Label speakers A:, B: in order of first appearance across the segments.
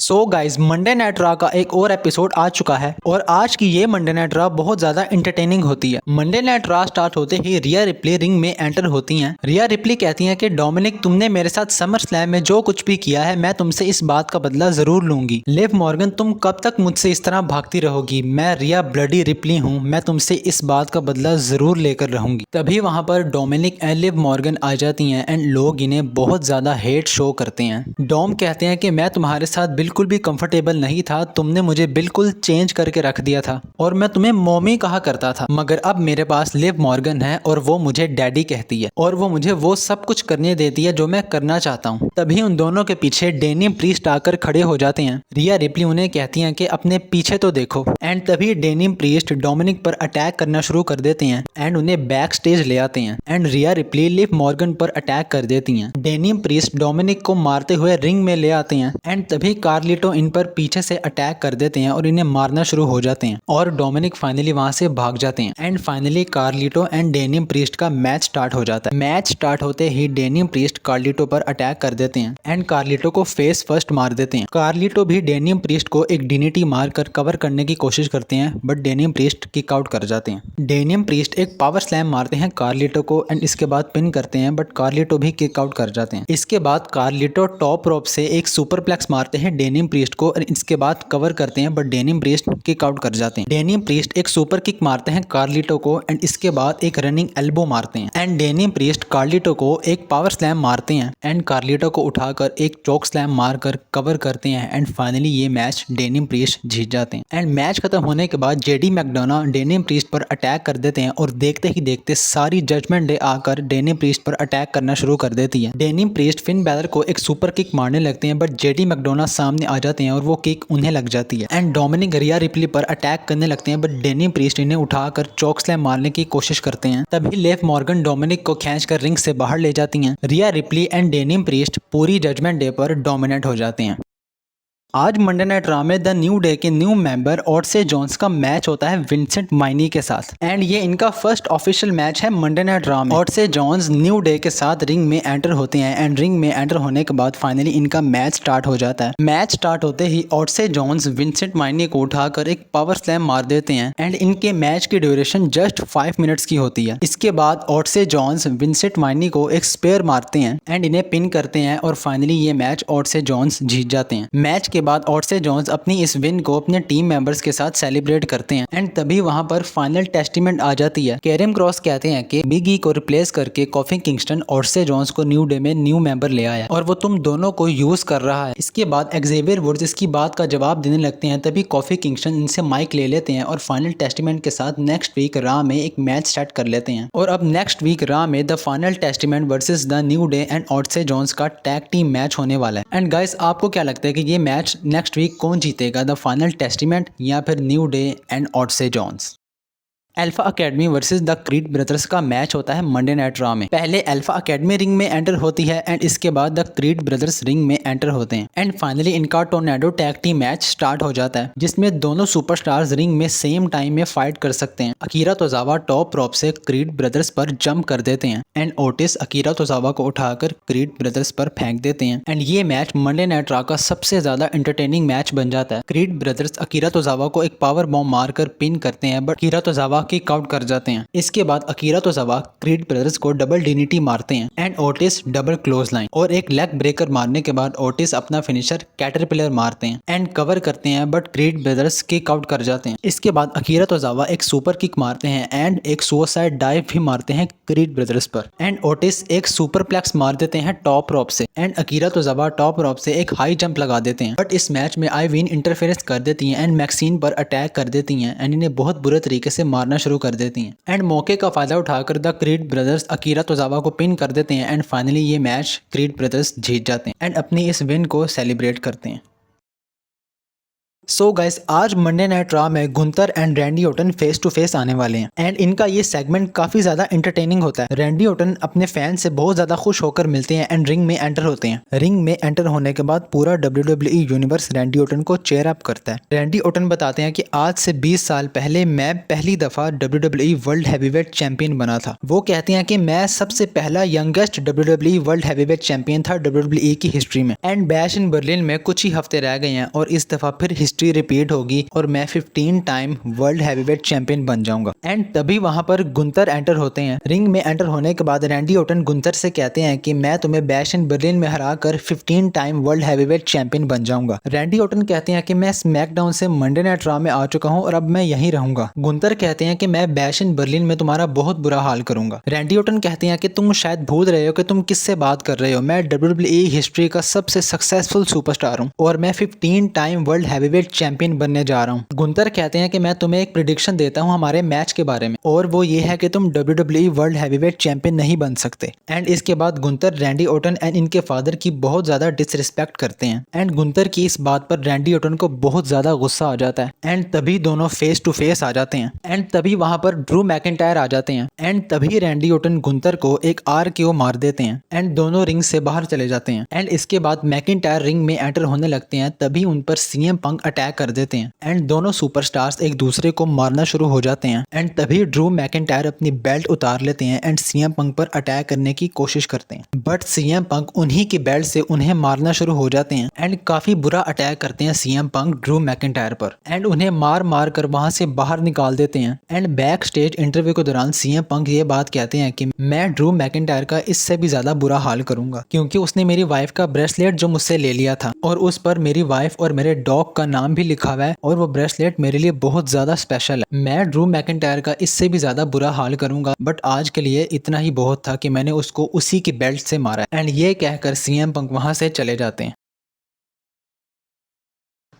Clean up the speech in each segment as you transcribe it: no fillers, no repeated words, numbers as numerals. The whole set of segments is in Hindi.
A: So guys Monday night raw का एक और एपिसोड आ चुका है और आज की ये मंडे नाइट रॉ बहुत ज्यादा इंटरटेनिंग होती है। मंडे नाइट रॉ स्टार्ट होते ही रिया रिप्ली रिंग में एंटर होती हैं। रिया रिप्ली कहती हैं कि डोमिनिक, तुमने मेरे साथ समर स्लैम में जो कुछ भी किया है मैं तुमसे इस बात का बदला जरूर लूंगी। लिव मॉर्गन, तुम कब तक मुझसे इस तरह भागती रहोगी? मैं रिया ब्लडी रिप्ली हूँ, मैं तुमसे इस बात का बदला जरूर लेकर रहूंगी। तभी वहां पर डोमिनिक एंड लिव मॉर्गन आ जाती हैं एंड लोग इन्हें बहुत ज्यादा हेट शो करते हैं। डोम कहते हैं कि मैं तुम्हारे साथ बिल्कुल भी कंफर्टेबल नहीं था, तुमने मुझे बिल्कुल चेंज करके रख दिया था और मैं तुम्हें मॉमी कहा करता था, मगर अब मेरे पास लिव मॉर्गन है और वो मुझे डैडी कहती है और वो मुझे वो सब कुछ करने देती है जो मैं करना चाहता हूँ। तभी उन दोनों के पीछे डेनियम प्रीस्ट आकर खड़े हो जाते हैं। रिया रिप्ली उन्हें कहती हैं कि अपने पीछे तो देखो एंड तभी डेनियम प्रीस्ट डोमिनिक पर अटैक करना शुरू कर देते हैं एंड उन्हें बैक स्टेज ले आते हैं and Riya replay Liv Morgan पर अटैक कर देती हैं। डेनियम प्रीस्ट डोमिनिक को मारते हुए रिंग में ले आते हैं एंड तभी कार्लिटो इन पर पीछे से अटैक कर देते हैं और इन्हें मारना शुरू हो जाते हैं और डोमिनिक फाइनली वहां से भाग जाते हैं and finally Carlito and denim priest का मैच स्टार्ट हो जाता है। मैच स्टार्ट होते ही डेनियम प्रीस्ट कार्लिटो पर अटैक कर देते हैं एंड कार्लिटो को फेस फर्स्ट मार देते हैं। कार्लिटो भी डेनियम प्रीस्ट को एक डिनिटी मार कर कवर करने की कोशिश करते हैं but denim priest kick out कर जाते हैं। डेनियम प्रीस्ट एक पावर स्लैम मारते हैं कार्लिटो को एंड इसके बाद पिन करते हैं बट कार्लिटो भी किक आउट कर जाते हैं। इसके बाद कार्लिटो टॉप रोप से एक सुपरप्लेक्स मारते हैं डेनियम प्रीस्ट को और इसके बाद कवर करते हैं but denim priest kick out कर जाते हैं। डेनियम प्रीस्ट एक सुपर किक मारते हैं कार्लिटो को एंड इसके बाद एक रनिंग एल्बो मारते हैं एंड डेनियम प्रीस्ट कार्लिटो को एक पावर स्लैम मारते हैं एंड कार्लिटो को उठाकर एक चोक स्लैम मारकर कवर करते हैं एंड फाइनली ये मैच डेनियम प्रीस्ट जीत जाते हैं। एंड मैच खत्म होने के बाद जेडी मैकडोना डेनियम प्रीस्ट पर अटैक कर देते हैं और देखते ही देखते सारी जजमेंट डे आकर डेनियम प्रीस्ट पर अटैक करना शुरू कर देती है। डेनियम प्रीस्ट फिन बैलर को एक सुपर किक मारने लगते हैं बट जेडी मैकडोना सामने आ जाते हैं और वो किक उन्हें लग जाती है एंड डोमिनिक रिया रिप्ली पर अटैक करने लगते हैं बट डेनियम प्रीस्ट इन्हें उठाकर चोक स्लैम मारने की कोशिश करते हैं। तभी लिव मॉर्गन डोमिनिक को खींचकर रिंग से बाहर ले जाती हैं। रिया रिप्ली एंड डेनियम प्रीस्ट पूरी जजमेंट डे पर डोमिनेट हो जाते हैं। आज मंडे नाइट रॉ में द न्यू डे के न्यू मेंबर ओटसे जोन्स का मैच होता है विंसेंट माइनी के साथ एंड ये इनका फर्स्ट ऑफिशियल मैच है मंडे नाइट रॉ में। ओटसे जोन्स न्यू डे के साथ रिंग में एंटर होते हैं एंड रिंग में एंटर होने के बाद फाइनली इनका मैच स्टार्ट हो जाता है। मैच स्टार्ट होते ही ओटसे जोन्स विंसेंट माइनी को उठाकर एक पावर स्लैम मार देते हैं एंड इनके मैच की ड्यूरेशन जस्ट 5 मिनट्स की होती है। इसके बाद ओटसे जोन्स विंसेंट माइनी को एक स्पेयर मारते हैं एंड इन्हें पिन करते हैं और फाइनली ये मैच ओटसे जोन्स जीत जाते हैं। मैच के बाद ओटसे जोन्स अपनी इस विन को अपने टीम मेंबर्स के साथ सेलिब्रेट करते हैं एंड तभी वहां पर फाइनल टेस्टिमेंट आ जाती है। कैरम क्रॉस कहते हैं कि बिग ई को रिप्लेस करके कॉफी किंगस्टन ओटसे जोन्स को न्यू डे में न्यू मेंबर ले आया और वो तुम दोनों को यूज कर रहा है। इसके बाद एक्जेवियर वुड्स इसकी बात का जवाब देने लगते हैं। तभी कॉफी किंगस्टन इनसे माइक ले लेते हैं और फाइनल टेस्टिमेंट के साथ नेक्स्ट वीक रॉ में एक मैच सेट कर लेते हैं और अब नेक्स्ट वीक रॉ में the Final Testament versus the New Day and Odyssey Jones का टैग टीम मैच होने वाला है। एंड गाइस, आपको क्या लगता है कि ये मैच नेक्स्ट वीक कौन जीतेगा, द फाइनल टेस्टिमेंट या फिर New Day and Odyssey Jones? Alpha Academy versus the Creed Brothers का मैच होता है मंडे नाइट रॉ में। पहले अल्फा अकेडमी रिंग में एंटर होती है एंड इसके बाद द क्रीड ब्रदर्स रिंग में एंटर होते हैं एंड फाइनली इनका tornado tag team match start हो जाता है जिसमें दोनों सुपरस्टार्स रिंग में सेम टाइम में फाइट कर सकते हैं। अकीरा तोजावा टॉप रॉप से क्रीड ब्रदर्स पर जंप कर देते हैं एंड ओटिस अकीरा तोजावा को उठाकर क्रीड ब्रदर्स पर फेंक देते हैं एंड ये मैच मंडे नाइट रॉ का सबसे ज्यादा एंटरटेनिंग मैच बन जाता है। क्रीड ब्रदर्स अकीरा तोजावा को एक पावर बॉम्ब मारकर पिन करते हैं बट अकीरा तोजावा किक आउट कर जाते हैं। इसके बाद अकीरा तोजावा क्रीड ब्रदर्स को डबल डिनिटी मारते हैं and Otis double close line और एक लेग ब्रेकर मारने के बाद ओटिस अपना फिनिशर कैटरपिलर मारते हैं एंड कवर करते हैं but creed brothers kick out कर जाते हैं। इसके बाद अकीरा तोजावा एक सुपर किक मारते हैं एंड एक सुसाइड डाइव भी मारते हैं क्रीड ब्रदर्स पर एंड ओटिस एक सुपरप्लेक्स मार देते हैं टॉप रॉप से एंड अकीरा तोजावा टॉप रॉप से एक हाई जंप लगा देते हैं बट इस मैच में आईवीन इंटरफेरेंस कर देती हैं एंड मैक्सीन पर अटैक कर देती हैं एंड इन्हें बहुत बुरे तरीके से मारना शुरू कर देती हैं एंड मौके का फायदा उठाकर द क्रीड ब्रदर्स अकीरा तोजावा को पिन कर देते हैं एंड फाइनली ये मैच क्रीड ब्रदर्स जीत जाते हैं एंड अपनी इस विन को सेलिब्रेट करते हैं। सो गाइस, आज मंडे नाइट रॉ में Gunther and Randy Orton face to face आने वाले हैं एंड इनका ये सेगमेंट काफी ज्यादा एंटरटेनिंग होता है। रैंडी ओटन अपने फैन से बहुत ज्यादा खुश होकर मिलते हैं एंड रिंग में एंटर होते हैं। रिंग में एंटर होने के बाद पूरा WWE यूनिवर्स रैंडी ओटन को चेयर अप करता है। रैंडी ओटन बताते हैं कि आज से 20 साल पहले मैं पहली दफा WWE वर्ल्ड हैवीवेट चैंपियन बना था। वो कहते हैं कि मैं सबसे पहला youngest WWE world heavyweight champion था WWE की हिस्ट्री में एंड बैश इन बर्लिन में कुछ ही हफ्ते रह गए हैं और इस दफा फिर हिस्ट्री रिपीट होगी और मैं 15 टाइम वर्ल्ड हैवीवेट चैंपियन बन जाऊंगा। एंड तभी वहां पर गुंतर एंटर होते हैं। रिंग में एंटर होने के बाद रैंडी ओटन गुंतर से कहते हैं कि मैं तुम्हें बैश इन बर्लिन में हराकर 15 टाइम वर्ल्ड हैवीवेट चैंपियन बन जाऊंगा। रैंडी ओटन कहते हैं कि मैं स्मैकडाउन से मंडे नाइट रॉ में आ चुका हूं और अब मैं यहीं रहूंगा। गुंतर कहते हैं कि मैं बैश इन बर्लिन में तुम्हारा बहुत बुरा हाल करूंगा। रैंडी ओटन कहते हैं कि तुम शायद भूल रहे हो कि तुम किससे बात कर रहे हो। मैं WWE हिस्ट्री का सबसे सक्सेसफुल सुपरस्टार हूं और मैं 15 टाइम वर्ल्ड हैवीवेट चैंपियन बनने जा रहा हूं। गुंतर कहते हैं कि मैं तुम्हें एक प्रेडिक्शन देता हूं हमारे मैच के बारे में और वो ये है कि तुम WWE वर्ल्ड हैवीवेट चैंपियन नहीं बन सकते। एंड इसके बाद गुंतर रैंडी ओटन एंड इनके फादर की बहुत ज्यादा डिसरिस्पेक्ट करते हैं एंड गुंतर की इस बात पर रैंडी ओटन को बहुत ज्यादा गुस्सा आ जाता है एंड तभी दोनों फेस टू फेस आ जाते हैं एंड तभी वहां पर ड्रू मैकिंटायर आ जाते हैं एंड तभी रैंडी ओटन गुंतर को एक RKO मार देते हैं एंड दोनों रिंग से बाहर चले जाते हैं। एंड इसके बाद मैकिंटायर रिंग में एंटर होने लगते हैं तभी उन पर CM पंक अटैक कर देते हैं एंड दोनों सुपरस्टार्स एक दूसरे को मारना शुरू हो जाते हैं एंड तभी ड्रू मैकिंटायर अपनी बेल्ट उतार लेते हैं एंड CM पंक पर अटैक करने की कोशिश करते हैं बट CM पंक उन्हीं की बेल्ट से उन्हें मारना शुरू हो जाते हैं एंड काफी बुरा अटैक करते हैं CM पंक ड्रू मैकिंटायर पर एंड उन्हें मार मार कर वहां से बाहर निकाल देते हैं। एंड बैक स्टेज इंटरव्यू के दौरान CM पंक ये बात कहते हैं कि मैं ड्रू मैकिंटायर का इससे भी ज्यादा बुरा हाल करूंगा क्योंकि उसने मेरी वाइफ का ब्रेसलेट जो मुझसे ले लिया था और उस पर मेरी वाइफ और मेरे डॉग का नाम भी लिखा हुआ है और वो ब्रेसलेट मेरे लिए बहुत ज्यादा स्पेशल है। मैं ड्रू मैकिंटायर का इससे भी ज्यादा बुरा हाल करूंगा बट आज के लिए इतना ही बहुत था कि मैंने उसको उसी की बेल्ट से मारा एंड ये कहकर CM पंक वहां से चले जाते हैं।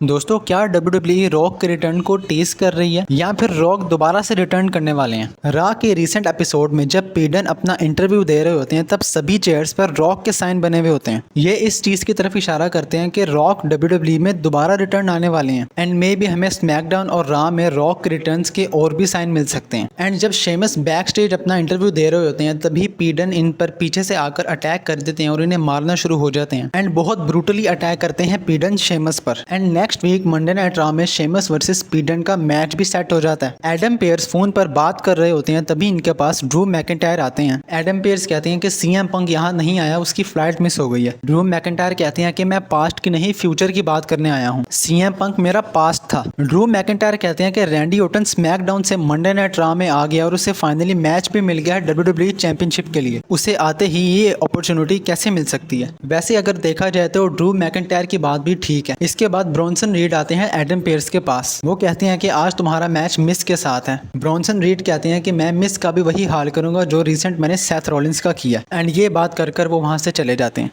A: दोस्तों, क्या WWE रॉक के रिटर्न को टीज कर रही है या फिर रॉक दोबारा से रिटर्न करने वाले हैं? रॉ के रिसेंट एपिसोड में जब पीडन अपना इंटरव्यू दे रहे होते हैं तब सभी चेयर्स पर रॉक के साइन बने हुए होते हैं। ये इस चीज की तरफ इशारा करते हैं कि रॉक WWE में दोबारा रिटर्न आने वाले हैं एंड मे भी हमें स्मैकडाउन और रॉ में रॉक के रिटर्न्स के और भी साइन मिल सकते हैं। एंड जब शेमस बैक स्टेज अपना इंटरव्यू दे रहे होते हैं तभी पीडन इन पर पीछे से आकर अटैक कर देते हैं और इन्हें मारना शुरू हो जाते हैं एंड बहुत ब्रूटली अटैक करते हैं पीडन शेमस पर। And next week Monday night Raw में शेमस वर्सेस पीडन का मैच भी सेट हो जाता है। एडम पेयर्स फोन पर बात कर रहे होते हैं तभी इनके पास ड्रू मैकिंटायर आते हैं। एडम पेयर्स कहते हैं कि CM पंक यहाँ नहीं आया, उसकी फ्लाइट मिस हो गई है। ड्रू मैकिंटायर कहते हैं कि मैं पास्ट की नहीं फ्यूचर की बात करने आया हूँ, CM पंक मेरा पास्ट था। ड्रू मैकिंटायर कहते हैं कि रैंडी ओटन स्मैकडाउन से मंडे नाइट रॉ में आ गया और उसे फाइनली मैच भी मिल गया है WWE चैंपियनशिप के लिए। उसे आते ही ये अपॉर्चुनिटी कैसे मिल सकती है? वैसे अगर देखा जाए तो ड्रू मैकिंटायर की बात भी ठीक है। इसके बाद ब्रॉन्सन रीड आते हैं एडम पेयर्स के पास। वो कहते हैं कि आज तुम्हारा मैच मिस के साथ है। ब्रॉन्सन रीड कहते हैं कि मैं मिस का भी वही हाल करूंगा जो रिसेंट मैंने सेथ रॉलिंस का किया एंड ये बात कर वो वहां से चले जाते हैं।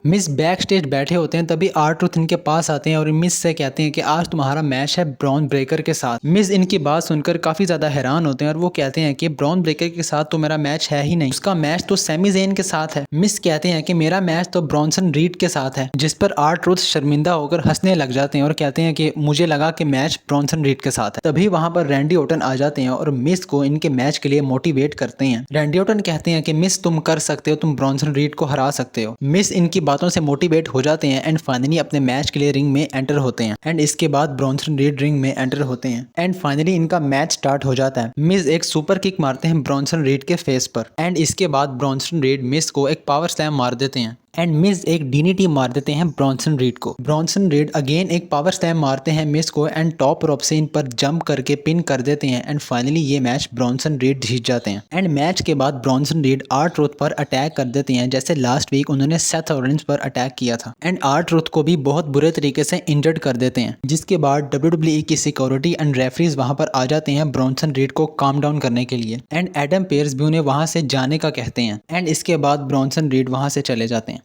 A: मिस बैक स्टेज बैठे होते हैं तभी R-Truth इनके पास आते हैं और मिस से कहते हैं कि आज तुम्हारा मैच है ब्रॉन ब्रेकर के साथ। मिस इनकी बात सुनकर काफी ज्यादा हैरान होते हैं और वो कहते हैं कि ब्रॉन ब्रेकर के साथ तो मेरा मैच है ही नहीं, उसका मैच तो सैमी ज़ेन के साथ है। मिस कहते हैं कि मेरा मैच तो ब्रॉन्सन रीड के साथ है, जिस पर R-Truth शर्मिंदा होकर हंसने लग जाते हैं और कहते हैं कि मुझे लगा कि मैच ब्रॉन्सन रीड के साथ है। तभी वहां पर रैंडी ओटन आ जाते हैं और मिस को इनके मैच के लिए मोटिवेट करते हैं। रैंडी ओटन कहते हैं कि मिस तुम कर सकते हो, तुम ब्रॉन्सन रीड को हरा सकते हो। मिस इनकी बातों से मोटिवेट हो जाते हैं एंड फाइनली अपने मैच के लिए रिंग में एंटर होते हैं एंड इसके बाद ब्रॉन्सन रीड रिंग में एंटर होते हैं एंड फाइनली इनका मैच स्टार्ट हो जाता है। मिस एक सुपर किक मारते हैं ब्रॉन्सन रीड के फेस पर एंड इसके बाद ब्रॉन्सन रीड मिस को एक पावर स्लैम मार देते हैं एंड मिस एक DDT मार देते हैं ब्रॉन्सन रीड को। ब्रॉन्सन रीड अगेन एक पावर स्लैम मारते हैं मिस को एंड टॉप रोप से इन पर जंप करके पिन कर देते हैं एंड फाइनली ये मैच ब्रॉन्सन रीड जीत जाते हैं। एंड मैच के बाद ब्रॉन्सन रीड R-Truth पर अटैक कर देते हैं जैसे लास्ट वीक उन्होंने सेथ रॉलिंस पर अटैक किया था एंड R-Truth को भी बहुत बुरे तरीके से इंजर्ड कर देते हैं, जिसके बाद WWE की सिक्योरिटी एंड रेफरीज वहां पर आ जाते हैं ब्रॉन्सन रीड को काम डाउन करने के लिए एंड एडम पेयर्स भी उन्हें वहां से जाने का कहते हैं एंड इसके बाद ब्रॉन्सन रीड वहां से चले जाते हैं।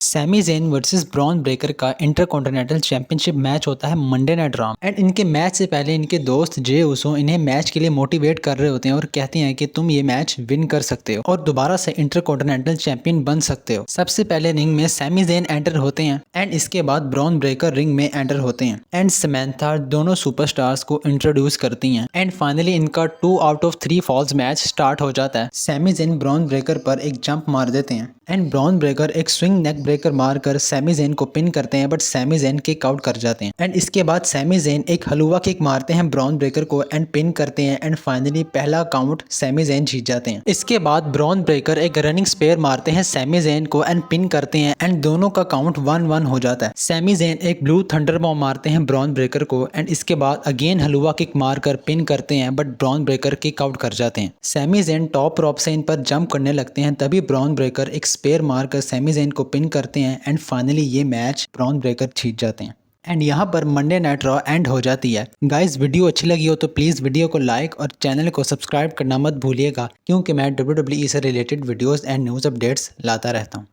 A: Sami Zayn versus Bron Breakker का इंटरकॉन्टिनेंटल चैंपियनशिप मैच होता है मंडे नाइट रॉ एंड इनके मैच से पहले इनके दोस्त जे उसो इन्हें मैच के लिए मोटिवेट कर रहे होते हैं और कहते हैं कि तुम ये मैच विन कर सकते हो और दोबारा से इंटरकॉन्टिनेंटल चैंपियन बन सकते हो। सबसे पहले रिंग में सैमी ज़ेन एंटर होते हैं एंड इसके बाद ब्रॉन ब्रेकर रिंग में एंटर होते हैं एंड समंथा दोनों सुपरस्टार्स को इंट्रोड्यूस करती हैं एंड फाइनली इनका 2 out of 3 falls match start हो जाता है। सैमी ज़ेन ब्रॉन ब्रेकर पर एक जंप मार देते हैं एंड ब्रॉन ब्रेकर एक स्विंग नेक ब्रेकर मारकर सैमी ज़ेन को पिन करते हैं but Sami Zayn kick out कर जाते हैं एंड इसके बाद सैमी ज़ेन एक हलवा किक मारते हैं ब्रॉन ब्रेकर को एंड पिन करते हैं एंड फाइनली पहला काउंट सैमी ज़ेन जीत जाते हैं। इसके बाद ब्रॉन ब्रेकर एक रनिंग स्पेयर मारते हैं सैमी ज़ेन को एंड पिन करते हैं एंड दोनों का काउंट 1-1 हो जाता है। सैमी ज़ेन एक ब्लू थंडर बॉम्ब मारते हैं ब्रॉन ब्रेकर को एंड इसके बाद अगेन हलवा किक मारकर पिन करते हैं but Bron Breakker kick out कर जाते हैं। सैमी ज़ेन टॉप रॉप से इन पर जंप करने लगते हैं तभी ब्रॉन ब्रेकर एक स्पेयर मारकर सैमी ज़ेन को पिन करते हैं एंड फाइनली ये मैच ब्रॉन ब्रेकर जीत जाते हैं एंड यहाँ पर मंडे नाइट रॉ एंड हो जाती है। गाइस वीडियो अच्छी लगी हो तो प्लीज़ वीडियो को लाइक और चैनल को सब्सक्राइब करना मत भूलिएगा क्योंकि मैं WWE से related videos and news updates लाता रहता हूँ।